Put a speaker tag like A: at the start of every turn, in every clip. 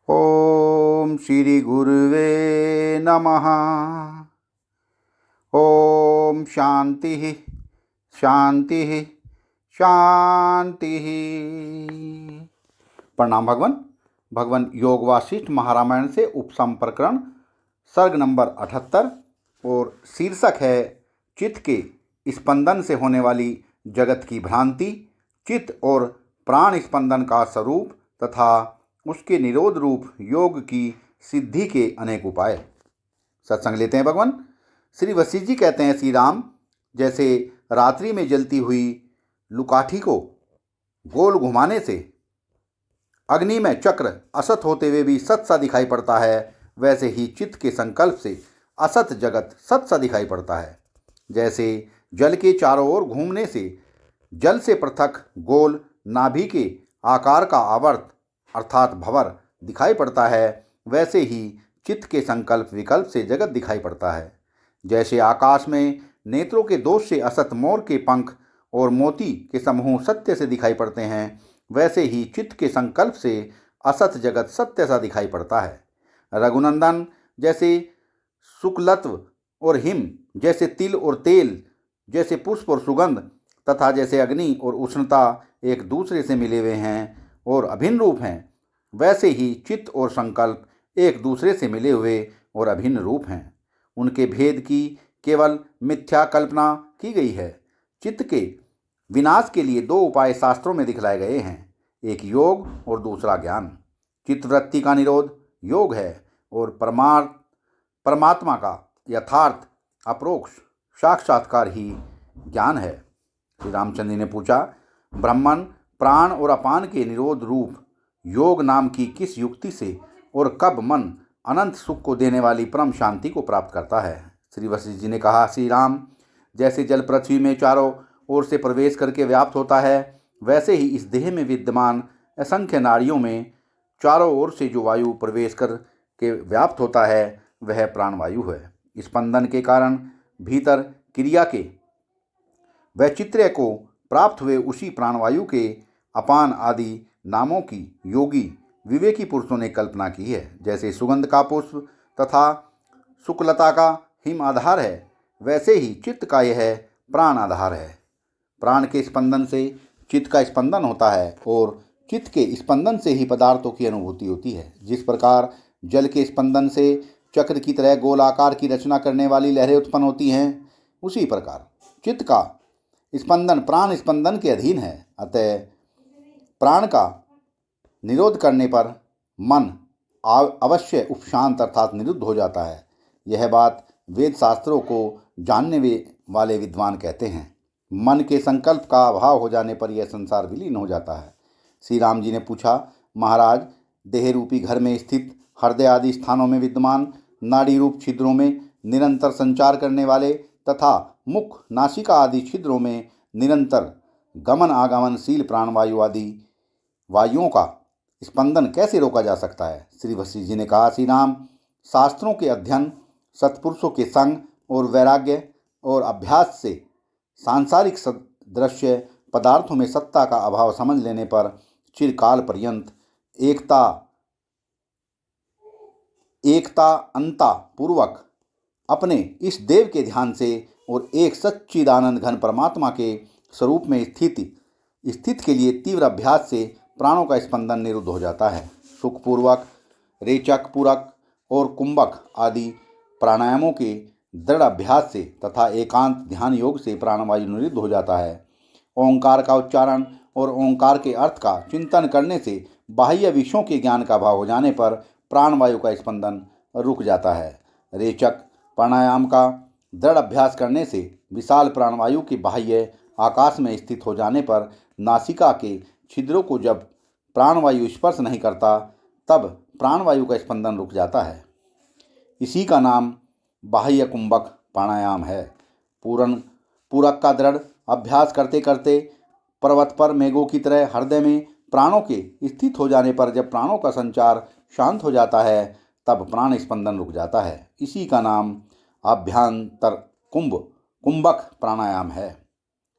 A: ओम श्री गुरुवे नमः। ओम शांति शांति शांति। प्रणाम भगवान। भगवान योग वासिष्ठ महारामायण से उपसम प्रकरण सर्ग नंबर 78 और शीर्षक है चित्त के स्पंदन से होने वाली जगत की भ्रांति, चित्त और प्राण स्पंदन का स्वरूप तथा उसके निरोध रूप योग की सिद्धि के अनेक उपाय। सत्संग लेते हैं भगवान। श्री वशिष्ठ जी कहते हैं, श्री राम जैसे रात्रि में जलती हुई लुकाठी को गोल घुमाने से अग्नि में चक्र असत होते हुए भी सत सा दिखाई पड़ता है, वैसे ही चित्त के संकल्प से असत जगत सत सा दिखाई पड़ता है। जैसे जल के चारों ओर घूमने से जल से पृथक गोल नाभि के आकार का आवर्त अर्थात भंवर दिखाई पड़ता है, वैसे ही चित्त के संकल्प विकल्प से जगत दिखाई पड़ता है। जैसे आकाश में नेत्रों के दोष से असत मोर के पंख और मोती के समूह सत्य से दिखाई पड़ते हैं, वैसे ही चित्त के संकल्प से असत जगत सत्य सा दिखाई पड़ता है। रघुनंदन जैसे शुक्लत्व और हिम, जैसे तिल और तेल, जैसे पुष्प और सुगंध तथा जैसे अग्नि और उष्णता एक दूसरे से मिले हुए हैं और अभिन्न रूप हैं, वैसे ही चित्त और संकल्प एक दूसरे से मिले हुए और अभिन्न रूप हैं। उनके भेद की केवल मिथ्या कल्पना की गई है। चित्त के विनाश के लिए दो उपाय शास्त्रों में दिखलाए गए हैं, एक योग और दूसरा ज्ञान। चित्तवृत्ति का निरोध योग है और परमात्मा का यथार्थ अप्रोक्ष साक्षात्कार ही ज्ञान है। श्री रामचंद्र ने पूछा, ब्रह्मन प्राण और अपान के निरोध रूप योग नाम की किस युक्ति से और कब मन अनंत सुख को देने वाली परम शांति को प्राप्त करता है? श्री वशिष्ठ जी ने कहा, श्री राम जैसे जल पृथ्वी में चारों ओर से प्रवेश करके व्याप्त होता है, वैसे ही इस देह में विद्यमान असंख्य नाड़ियों में चारों ओर से जो वायु प्रवेश करके व्याप्त होता है वह प्राणवायु है। स्पंदन के कारण भीतर क्रिया के वैचित्र्य को प्राप्त हुए उसी प्राणवायु के अपान आदि नामों की योगी विवेकी पुरुषों ने कल्पना की है। जैसे सुगंध का पुष्प तथा शुक्लता का हिम आधार है, वैसे ही चित्त का यह प्राण आधार है। प्राण के स्पंदन से चित्त का स्पंदन होता है और चित्त के स्पंदन से ही पदार्थों की अनुभूति होती है। जिस प्रकार जल के स्पंदन से चक्र की तरह गोलाकार की रचना करने वाली लहरें उत्पन्न होती हैं, उसी प्रकार चित्त का स्पंदन प्राण स्पंदन के अधीन है। अतः प्राण का निरोध करने पर मन अवश्य उपशांत अर्थात निरुद्ध हो जाता है। यह बात वेद शास्त्रों को जानने वाले विद्वान कहते हैं। मन के संकल्प का अभाव हो जाने पर यह संसार विलीन हो जाता है। श्री राम जी ने पूछा, महाराज देह रूपी घर में स्थित हृदय आदि स्थानों में विद्यमान नाड़ी रूप छिद्रों में निरंतर संचार करने वाले तथा मुख नासिका आदि छिद्रों में निरंतर गमन आगमनशील प्राणवायु आदि वायुओं का स्पंदन कैसे रोका जा सकता है? श्री वशिष्ठ जी ने कहा, श्री राम शास्त्रों के अध्ययन, सत्पुरुषों के संग और वैराग्य और अभ्यास से सांसारिक दृश्य पदार्थों में सत्ता का अभाव समझ लेने पर चिरकाल पर्यंत एकता अंता पूर्वक अपने इस देव के ध्यान से और एक सच्चिदानंद घन परमात्मा के स्वरूप में स्थित के लिए तीव्र अभ्यास से प्राणों का स्पंदन निरुद्ध हो जाता है। सुखपूर्वक, रेचक, पूरक और कुंभक आदि प्राणायामों के दृढ़ अभ्यास से तथा एकांत ध्यान योग से प्राणवायु निरुद्ध हो जाता है। ओंकार का उच्चारण और ओंकार के अर्थ का चिंतन करने से बाह्य विषयों के ज्ञान का अभाव हो जाने पर प्राणवायु का स्पंदन रुक जाता है। रेचक प्राणायाम का दृढ़ अभ्यास करने से विशाल प्राणवायु के बाह्य आकाश में स्थित हो जाने पर नासिका के छिद्रों को जब प्राणवायु स्पर्श नहीं करता तब प्राणवायु का स्पंदन रुक जाता है। इसी का नाम बाह्य कुंभक प्राणायाम है। पूरक का दृढ़ अभ्यास करते करते पर्वत पर मेघों की तरह हृदय में प्राणों के स्थित हो जाने पर जब प्राणों का संचार शांत हो जाता है तब प्राण स्पंदन रुक जाता है। इसी का नाम अभ्यंतर कुंभक प्राणायाम है।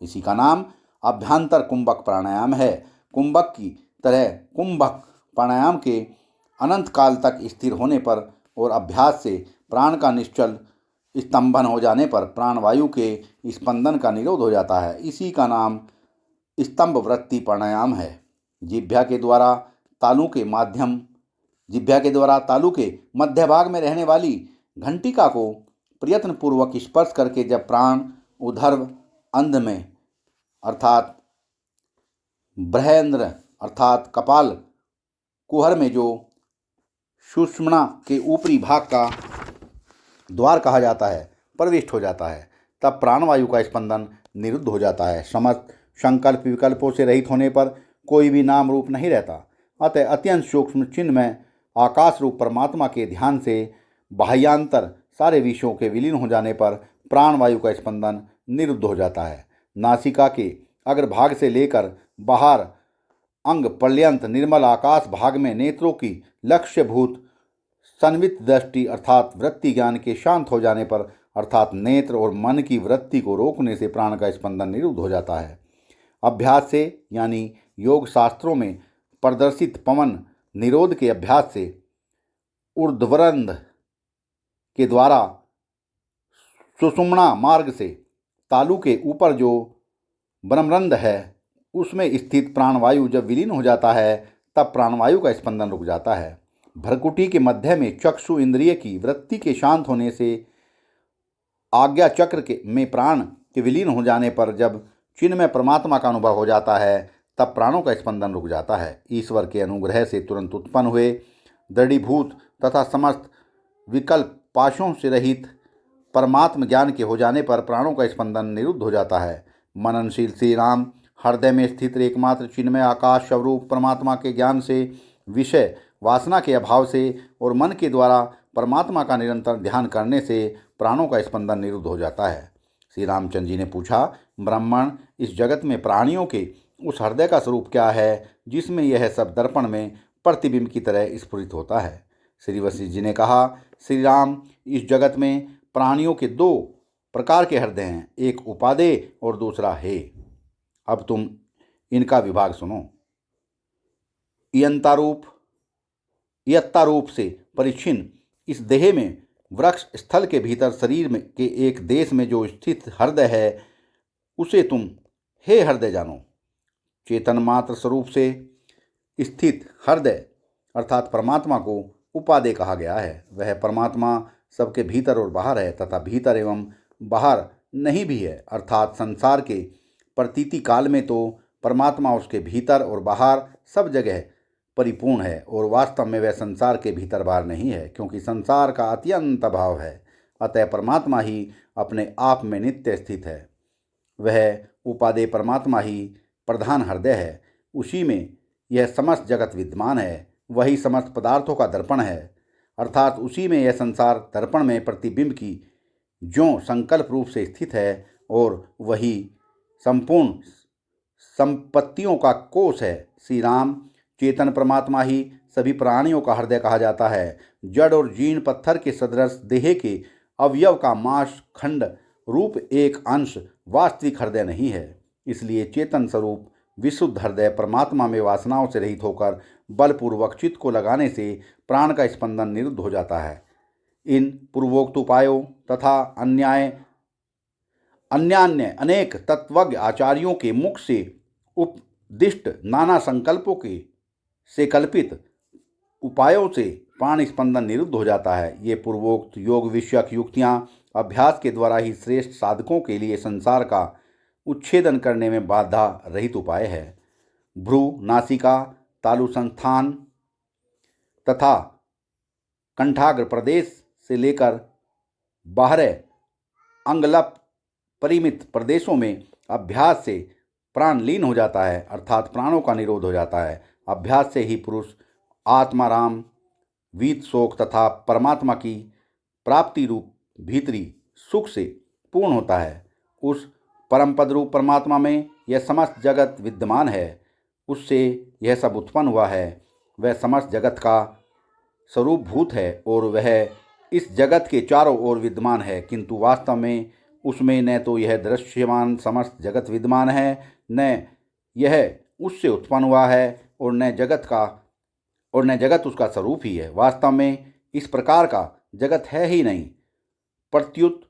A: इसी का नाम अभ्यंतर कुंभक प्राणायाम है। कुंभक की तरह कुंभक प्राणायाम के अनंत काल तक स्थिर होने पर और अभ्यास से प्राण का निश्चल स्तंभन हो जाने पर प्राणवायु के स्पंदन का निरोध हो जाता है। इसी का नाम स्तंभ वृत्ति प्राणायाम है। जिह्वा के द्वारा तालू के मध्य भाग में रहने वाली घंटिका को प्रयत्नपूर्वक स्पर्श करके जब प्राण ऊर्ध्व अंध में अर्थात बृहन्द्र अर्थात कपाल कुहर में जो सुषुम्ना के ऊपरी भाग का द्वार कहा जाता है प्रविष्ट हो जाता है, तब प्राणवायु का स्पंदन निरुद्ध हो जाता है। समस्त संकल्प विकल्पों से रहित होने पर कोई भी नाम रूप नहीं रहता। अतः अत्यंत सूक्ष्म चिन्ह में आकाश रूप परमात्मा के ध्यान से बाह्यांतर सारे विषयों के विलीन हो जाने पर प्राणवायु का स्पंदन निरुद्ध हो जाता है। नासिका के अग्रभाग से लेकर बाहर अंग पर्यंत निर्मल आकाश भाग में नेत्रों की लक्ष्यभूत संवित दृष्टि अर्थात वृत्ति ज्ञान के शांत हो जाने पर अर्थात नेत्र और मन की वृत्ति को रोकने से प्राण का स्पंदन निरुद्ध हो जाता है। अभ्यास से यानी योग शास्त्रों में प्रदर्शित पवन निरोध के अभ्यास से ऊर्ध्वरंध्र के द्वारा सुषुम्ना मार्ग से तालु के ऊपर जो ब्रह्मरंध्र है उसमें स्थित प्राणवायु जब विलीन हो जाता है तब प्राणवायु का स्पंदन रुक जाता है। भ्रकुटी के मध्य में चक्षु इंद्रिय की वृत्ति के शांत होने से आज्ञा चक्र के में प्राण के विलीन हो जाने पर जब चिन्ह में परमात्मा का अनुभव हो जाता है तब प्राणों का स्पंदन रुक जाता है। ईश्वर के अनुग्रह से तुरंत उत्पन्न हुए दृढ़ीभूत तथा समस्त विकल्प पाशों से रहित परमात्म ज्ञान के हो जाने पर प्राणों का स्पंदन निरुद्ध हो जाता है। मननशील श्री राम हृदय में स्थित एकमात्र चिन्मय आकाश स्वरूप परमात्मा के ज्ञान से विषय वासना के अभाव से और मन के द्वारा परमात्मा का निरंतर ध्यान करने से प्राणों का स्पंदन निरुद्ध हो जाता है। श्री रामचंद्र जी ने पूछा, ब्राह्मण, इस जगत में प्राणियों के उस हृदय का स्वरूप क्या है जिसमें यह सब दर्पण में प्रतिबिंब की तरह स्फुरित होता है? श्री वशिष्ठ जी ने कहा, श्री राम, इस जगत में प्राणियों के दो प्रकार के हृदय हैं, एक उपादेय और दूसरा हे। अब तुम इनका विभाग सुनो। इयत्तारूप से परिच्छिन्न इस देह में वृक्ष स्थल के भीतर शरीर में के एक देश में जो स्थित हृदय है उसे तुम हे हृदय जानो। चेतन मात्र स्वरूप से स्थित हृदय अर्थात परमात्मा को उपादेय कहा गया है। वह परमात्मा सबके भीतर और बाहर है तथा भीतर एवं बाहर नहीं भी है, अर्थात संसार के प्रतीति काल में तो परमात्मा उसके भीतर और बाहर सब जगह परिपूर्ण है और वास्तव में वह संसार के भीतर बाहर नहीं है, क्योंकि संसार का अत्यंत अभाव है। अतः परमात्मा ही अपने आप में नित्य स्थित है। वह उपादेय परमात्मा ही प्रधान हृदय है, उसी में यह समस्त जगत विद्यमान है। वही समस्त पदार्थों का दर्पण है, अर्थात उसी में यह संसार दर्पण में प्रतिबिंब की ज्यों संकल्प रूप से स्थित है और वही संपूर्ण संपत्तियों का कोष है। श्री राम, चेतन परमात्मा ही सभी प्राणियों का हृदय कहा जाता है। जड़ और जीर्ण पत्थर के सदृश देह के अवयव का मांस खंड रूप एक अंश वास्तविक हृदय नहीं है। इसलिए चेतन स्वरूप विशुद्ध हृदय परमात्मा में वासनाओं से रहित होकर बलपूर्वक चित्त को लगाने से प्राण का स्पंदन निरुद्ध हो जाता है। इन पूर्वोक्त उपायों तथा अन्यान्य अनेक तत्वज्ञ आचार्यों के मुख से उपदिष्ट नाना संकल्पों के से कल्पित उपायों से प्राण स्पंदन निरुद्ध हो जाता है। ये पूर्वोक्त योग विषयक युक्तियाँ अभ्यास के द्वारा ही श्रेष्ठ साधकों के लिए संसार का उच्छेदन करने में बाधा रहित उपाय है। भ्रू, नासिका, तालु संस्थान तथा कंठाग्र प्रदेश से लेकर बाहरे अंगलप परिमित प्रदेशों में अभ्यास से प्राण लीन हो जाता है, अर्थात प्राणों का निरोध हो जाता है। अभ्यास से ही पुरुष आत्माराम, वीत शोक तथा परमात्मा की प्राप्ति रूप भीतरी सुख से पूर्ण होता है। उस परम पद रूप परमात्मा में यह समस्त जगत विद्यमान है, उससे यह सब उत्पन्न हुआ है। वह समस्त जगत का स्वरूप भूत है और वह इस जगत के चारों ओर विद्यमान है, किंतु वास्तव में उसमें न तो यह दृश्यमान समस्त जगत विद्यमान है, न यह उससे उत्पन्न हुआ है और न और न जगत उसका स्वरूप ही है। वास्तव में इस प्रकार का जगत है ही नहीं, प्रत्युत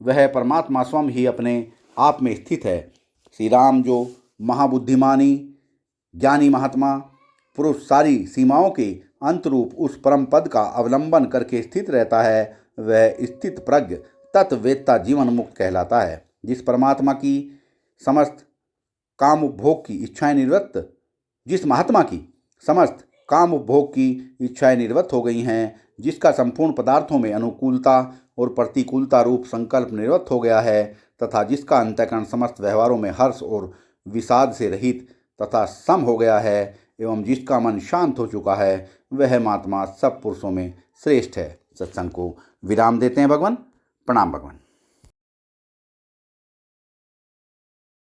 A: वह परमात्मा स्वयं ही अपने आप में स्थित है। श्री राम जो महाबुद्धिमानी ज्ञानी महात्मा पुरुष सारी सीमाओं के अंतरूप उस परम पद का अवलंबन करके स्थित रहता है, वह स्थित प्रज्ञ तत्ववेत्ता जीवन मुक्त कहलाता है। जिस परमात्मा की समस्त काम उपभोग की इच्छाएं निवृत्त जिस महात्मा की समस्त काम उपभोग की इच्छाएं निवृत्त हो गई हैं, जिसका संपूर्ण पदार्थों में अनुकूलता और प्रतिकूलता रूप संकल्प निवृत्त हो गया है, तथा जिसका अंतःकरण समस्त व्यवहारों में हर्ष और विषाद से रहित तथा सम हो गया है, एवं जिसका मन शांत हो चुका है, वह महात्मा सब पुरुषों में श्रेष्ठ है। सत्संग को विराम देते हैं भगवान। प्रणाम भगवान।